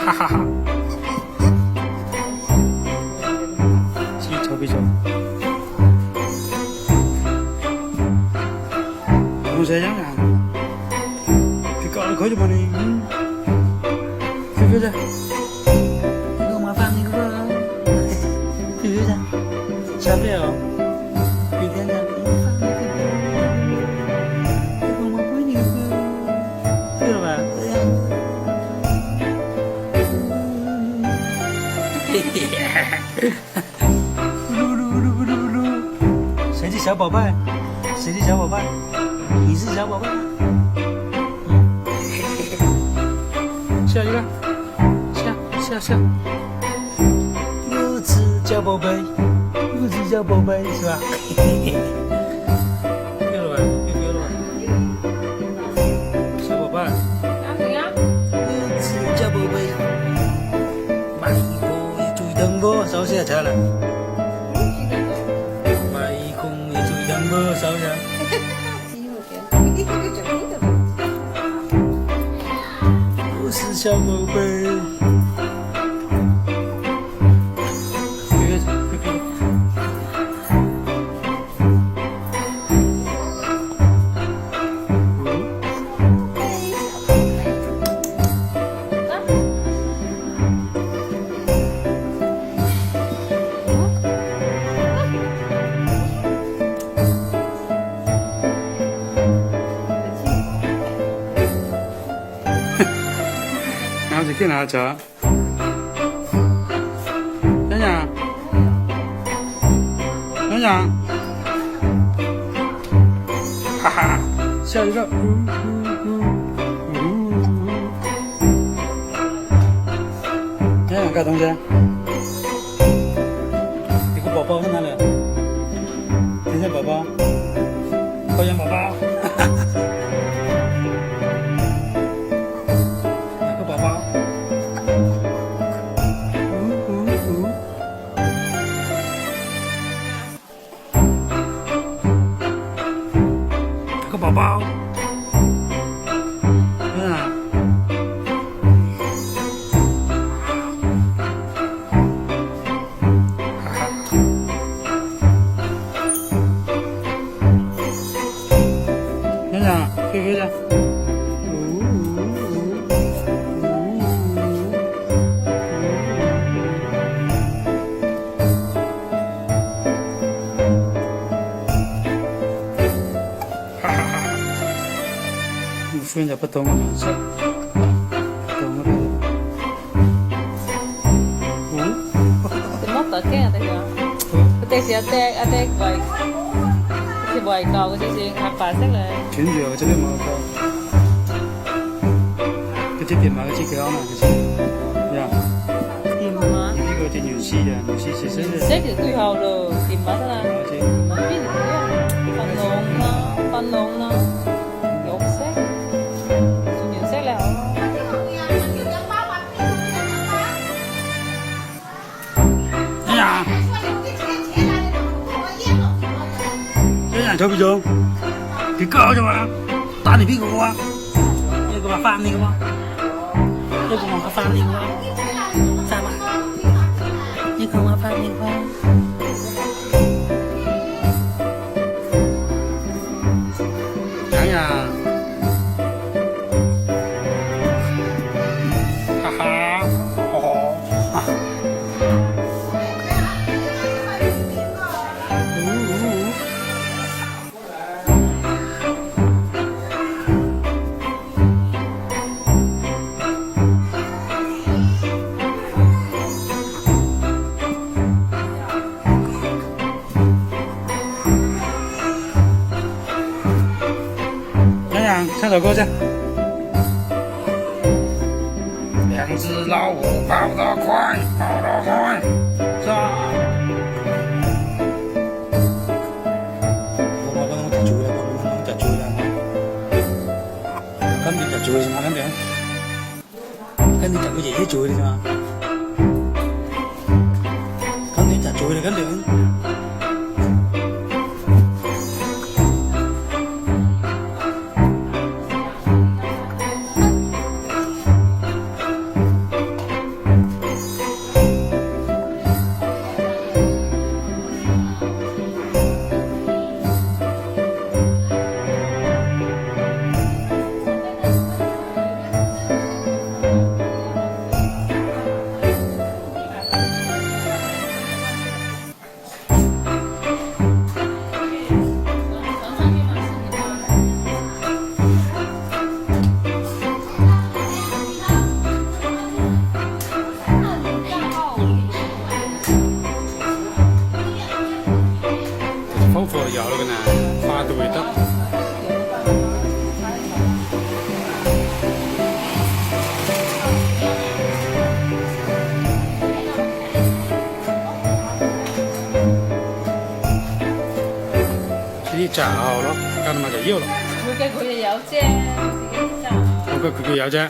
哈哈哈。去臭屁臭。同谁讲啊？别搞得快点吧你。飞飞的。你给我麻烦你个。飞飞的。下不了。别干了。谁是小宝贝？谁是小宝贝？你是小宝贝？笑一个，笑。又是小宝贝，又是小宝贝，是吧？对了吧？对了吧？小宝贝。又是小宝贝。买一个最等我烧下茶了。买一个最等我烧下。我是小宝贝。然后就给拿走。想想，哈哈，笑一个。想想干东西。有个宝宝在哪里？甜甜宝宝，高原宝宝。宝宝，想想，飞飞的，夫人就不懂了，是，懂了。Mất tờ cái này rồi. Cái attack vậy. Cái vậy cầu cái gì hạt phá sắc là.全主要这边嘛高，这边嘛这个高嘛，就是，呀。Tìm mà. Cái cái cái nhiều xí à, nhiều xí xí xí. Xếp thì tùy hầu rồi, tìm mà thế nào. Biết được phần nông nó. Dột xếp. Nhiều xếp là. Dạ. Cái này thôi bây giờ. Cái cỡ cho mà. Ta thì biết của qua. Nhưng mà fan đi qua. Nhưng mà fan đi qua. Sao mà? Nhưng không có fan đi qua. Chẳng à. Ha ha.唱首歌去。两只老虎跑得快，跑得快，是吧？我就做啦，我就做啦，咁你就做先嘛，咁你就個爺爺做嘅啫嘛，咁你就做啦，咁你。炸好咯，搞到咪就要咯。佢嘅佢又有啫，自己就。我覺佢有啫。